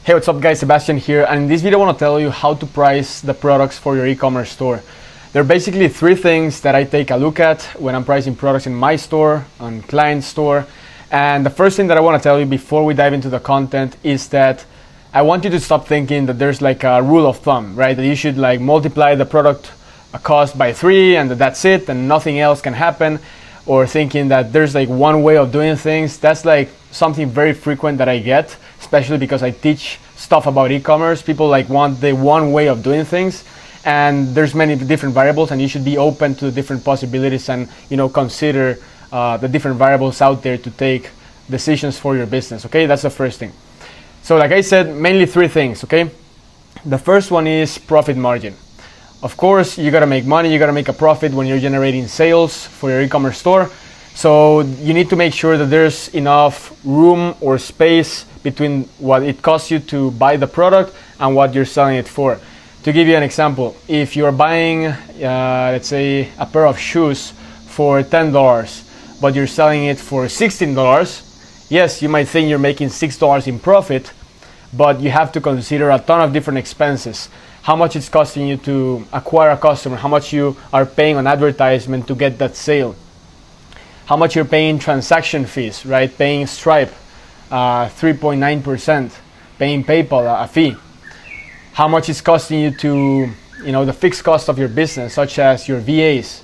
Hey, what's up guys, Sebastian here, and in this video I want to tell you how to price the products for your e-commerce store. There are basically three things that I take a look at when I'm pricing products in my store, on client store. And the first thing that I want to tell you before we dive into the content is that I want you to stop thinking that there's like a rule of thumb, right? That you should like multiply the product cost by 3 and that's it and nothing else can happen, or thinking that there's like one way of doing things. That's like something very frequent that I get, especially because I teach stuff about e-commerce. People like want the one way of doing things, and there's many different variables, and you should be open to the different possibilities and consider the different variables out there to take decisions for your business. Okay, that's the first thing. So like I said, mainly three things. Okay, the first one is profit margin. Of course, you gotta make money, you gotta make a profit when you're generating sales for your e-commerce store. So you need to make sure that there's enough room or space between what it costs you to buy the product and what you're selling it for. To give you an example, if you're buying, let's say, a pair of shoes for $10, but you're selling it for $16, yes, you might think you're making $6 in profit, but you have to consider a ton of different expenses. How much it's costing you to acquire a customer, how much you are paying on advertisement to get that sale, how much you're paying transaction fees, right? Paying Stripe 3.9%, paying PayPal a fee, how much it's costing you to, the fixed cost of your business, such as your VAs.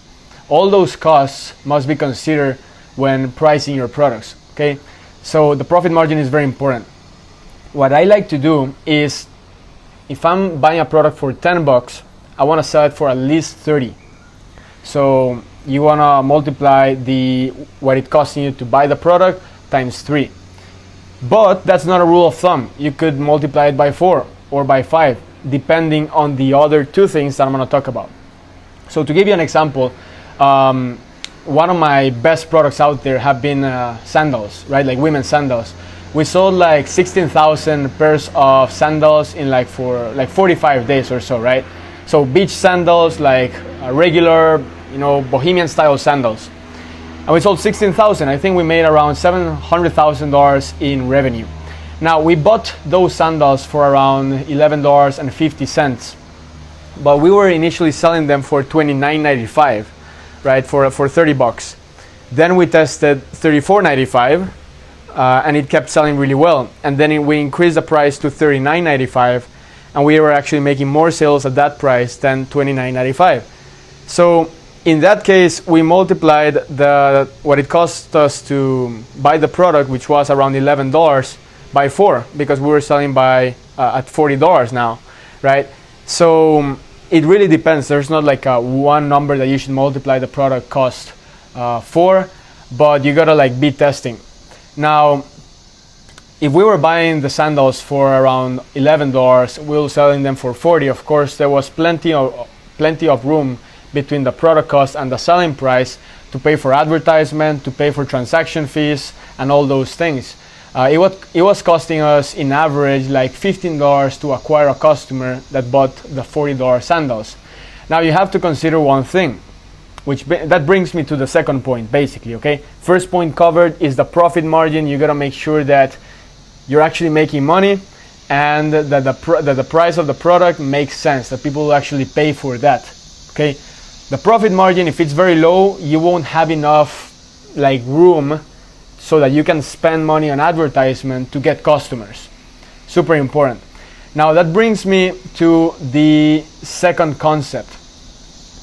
All those costs must be considered when pricing your products, okay? So the profit margin is very important. What I like to do is, if I'm buying a product for $10, I want to sell it for at least 30. So you want to multiply what it costs you to buy the product times 3. But that's not a rule of thumb. You could multiply it by 4 or by 5, depending on the other two things that I'm going to talk about. So to give you an example, one of my best products out there have been sandals, right? Like women's sandals. We sold like 16,000 pairs of sandals in for 45 days or so, right? So beach sandals, like regular, bohemian style sandals. And we sold 16,000. I think we made around $700,000 in revenue. Now we bought those sandals for around $11.50, but we were initially selling them for $29.95, right? For $30. Then we tested $34.95. And it kept selling really well. And then we increased the price to $39.95, and we were actually making more sales at that price than $29.95. So in that case, we multiplied what it cost us to buy the product, which was around $11, by 4, because we were selling at $40 now, right? So it really depends. There's not like a one number that you should multiply the product cost for, but you gotta be testing. Now, if we were buying the sandals for around $11, we were selling them for 40. Of course, there was plenty of room between the product cost and the selling price to pay for advertisement, to pay for transaction fees, and all those things. It was costing us, in average, like $15 to acquire a customer that bought the $40 sandals. Now, you have to consider one thing. That brings me to the second point, basically, okay? First point covered is the profit margin. You gotta make sure that you're actually making money and that the price of the product makes sense, that people will actually pay for that, okay? The profit margin, if it's very low, you won't have enough room so that you can spend money on advertisement to get customers. Super important. Now that brings me to the second concept,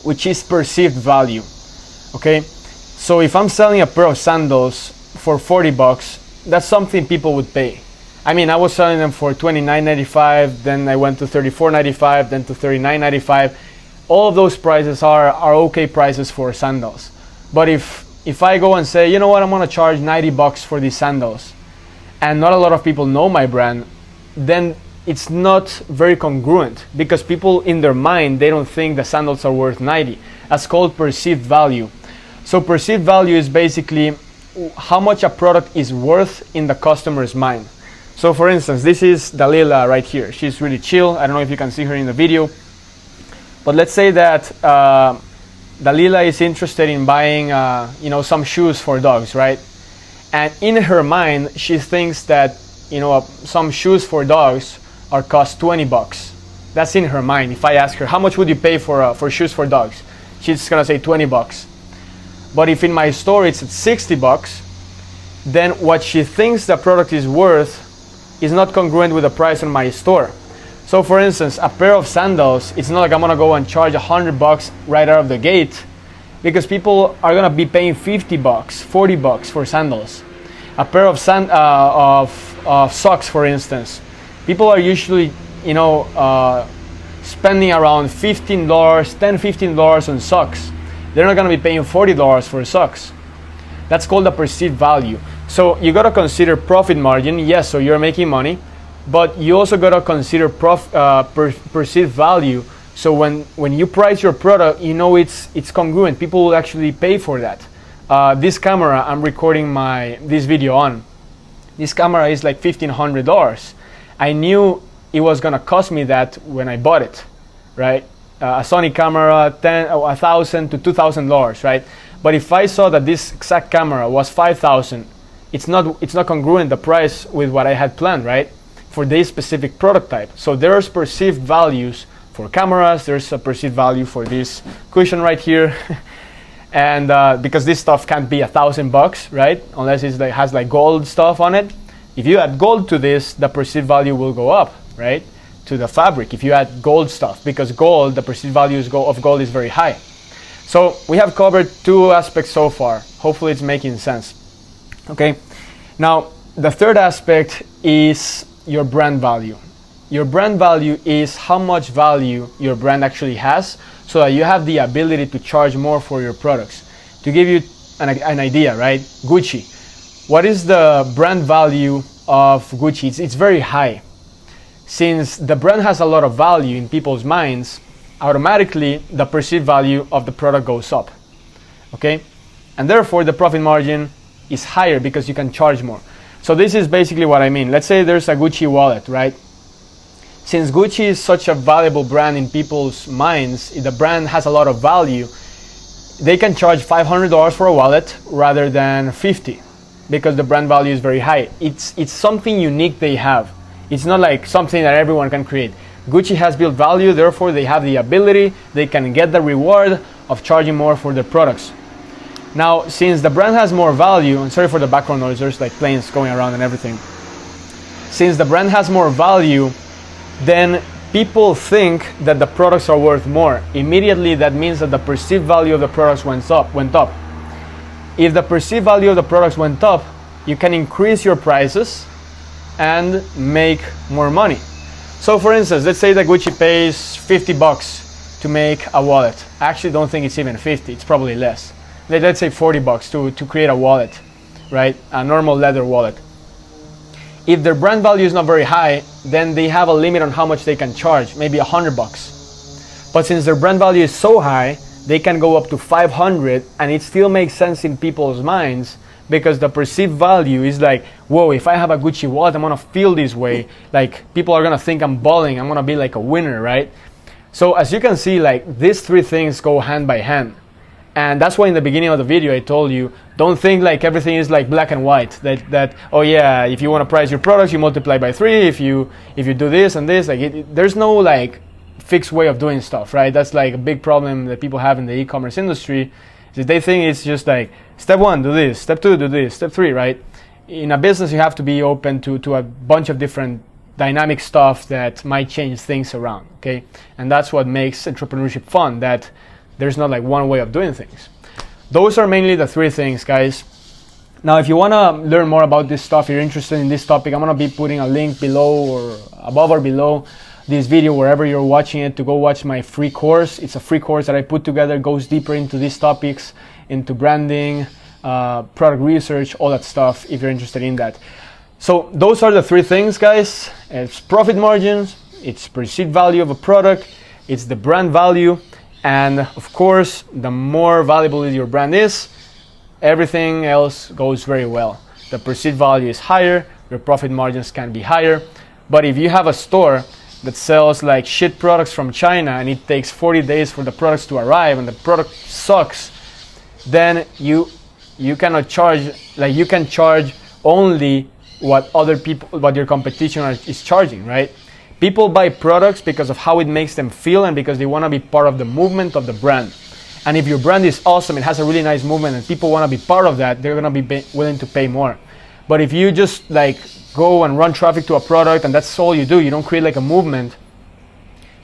which is perceived value, okay? So if I'm selling a pair of sandals for $40, that's something people would pay. I mean, I was selling them for $29.95, then I went to $34.95, then to $39.95. All of those prices are okay prices for sandals. But if I go and say, you know what, I'm gonna charge $90 for these sandals, and not a lot of people know my brand, then it's not very congruent, because people in their mind, they don't think the sandals are worth 90. That's called perceived value. So perceived value is basically how much a product is worth in the customer's mind. So for instance, this is Dalila right here. She's really chill. I don't know if you can see her in the video, but let's say that Dalila is interested in buying some shoes for dogs, right? And in her mind, she thinks that some shoes for dogs are cost 20 bucks. That's in her mind. If I ask her, how much would you pay for shoes for dogs? She's gonna say 20 bucks. But if in my store it's at 60 bucks, then what she thinks the product is worth is not congruent with the price on my store. So for instance, a pair of sandals, it's not like I'm gonna go and charge 100 bucks right out of the gate, because people are gonna be paying 50 bucks, 40 bucks for sandals. A pair of socks, for instance, people are usually, spending around $15, $10, $15 on socks. They're not gonna be paying $40 for socks. That's called the perceived value. So you gotta consider profit margin, yes, so you're making money, but you also gotta consider perceived value. So when you price your product, it's congruent. People will actually pay for that. This camera I'm recording this video on, this camera is like $1,500. I knew it was gonna cost me that when I bought it, right? A Sony camera, $1,000 to $2,000, right? But if I saw that this exact camera was $5,000, it's not congruent the price with what I had planned, right? For this specific product type. So there's perceived values for cameras. There's a perceived value for this cushion right here, and because this stuff can't be $1,000, right? Unless it has like gold stuff on it. If you add gold to this, the perceived value will go up, right? To the fabric. If you add gold stuff, because gold, the perceived value of gold is very high. So we have covered two aspects so far. Hopefully it's making sense. Okay. Now the third aspect is your brand value. Your brand value is how much value your brand actually has, so that you have the ability to charge more for your products. To give you an idea, right? Gucci. What is the brand value of Gucci? It's very high. Since the brand has a lot of value in people's minds, automatically the perceived value of the product goes up. Okay? And therefore the profit margin is higher because you can charge more. So this is basically what I mean. Let's say there's a Gucci wallet, right? Since Gucci is such a valuable brand in people's minds, the brand has a lot of value, they can charge $500 for a wallet rather than $50 because the brand value is very high. It's something unique they have. It's not like something that everyone can create. Gucci has built value, therefore they have the ability, they can get the reward of charging more for their products. Now, since the brand has more value, and sorry for the background noise, there's like planes going around and everything. Since the brand has more value, then people think that the products are worth more. Immediately, that means that the perceived value of the products went up. If the perceived value of the products went up, you can increase your prices and make more money. So for instance, let's say that Gucci pays $50 to make a wallet. I actually don't think it's even 50, it's probably less. Let's say $40 to create a wallet, right? A normal leather wallet. If their brand value is not very high, then they have a limit on how much they can charge, maybe $100. But since their brand value is so high, they can go up to 500, and it still makes sense in people's minds because the perceived value is like, whoa, if I have a Gucci wallet, I'm gonna feel this way. Like, people are gonna think I'm balling, I'm gonna be like a winner, right? So as you can see, like, these three things go hand by hand. And that's why in the beginning of the video I told you, don't think like everything is like black and white. That oh yeah, if you want to price your products, you multiply by 3. If you do this and this, like there's no like fixed way of doing stuff, right? That's like a big problem that people have in the e-commerce industry. Is they think it's just like step 1, do this, step 2, do this, step 3, right? In a business, you have to be open to a bunch of different dynamic stuff that might change things around. Okay, and that's what makes entrepreneurship fun. That there's not like one way of doing things. Those are mainly the 3 things, guys. Now, if you want to learn more about this stuff, you're interested in this topic, I'm going to be putting a link below or above or below this video, wherever you're watching it, to go watch my free course. It's a free course that I put together, goes deeper into these topics, into branding, product research, all that stuff, if you're interested in that. So those are the 3 things, guys. It's profit margins, it's perceived value of a product, it's the brand value, and of course, the more valuable your brand is, everything else goes very well. The perceived value is higher, your profit margins can be higher. But if you have a store that sells like shit products from China and it takes 40 days for the products to arrive and the product sucks, then you cannot charge, like you can charge only what other people, what your competition is charging, right? People buy products because of how it makes them feel and because they want to be part of the movement of the brand. And if your brand is awesome, it has a really nice movement, and people want to be part of that, they're going to be willing to pay more. But if you just like go and run traffic to a product and that's all you do, you don't create like a movement,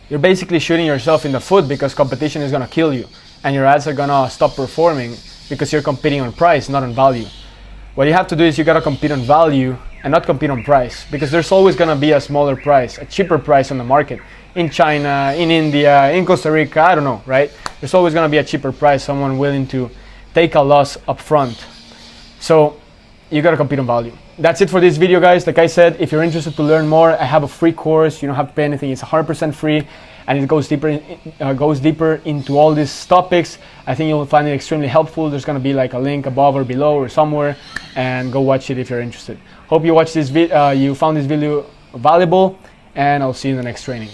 you're basically shooting yourself in the foot, because competition is going to kill you and your ads are going to stop performing because you're competing on price, not on value. What you have to do is you got to compete on value and not compete on price, because there's always going to be a smaller price, a cheaper price on the market. In China, in India, in Costa Rica, I don't know, right? There's always going to be a cheaper price, someone willing to take a loss up front. So you got to compete on value. That's it for this video, guys. Like I said, if you're interested to learn more, I have a free course. You don't have to pay anything. It's 100% free, and it goes deeper into all these topics. I think you'll find it extremely helpful. There's going to be like a link above or below or somewhere, and go watch it if you're interested. Hope you watched this you found this video valuable, and I'll see you in the next training.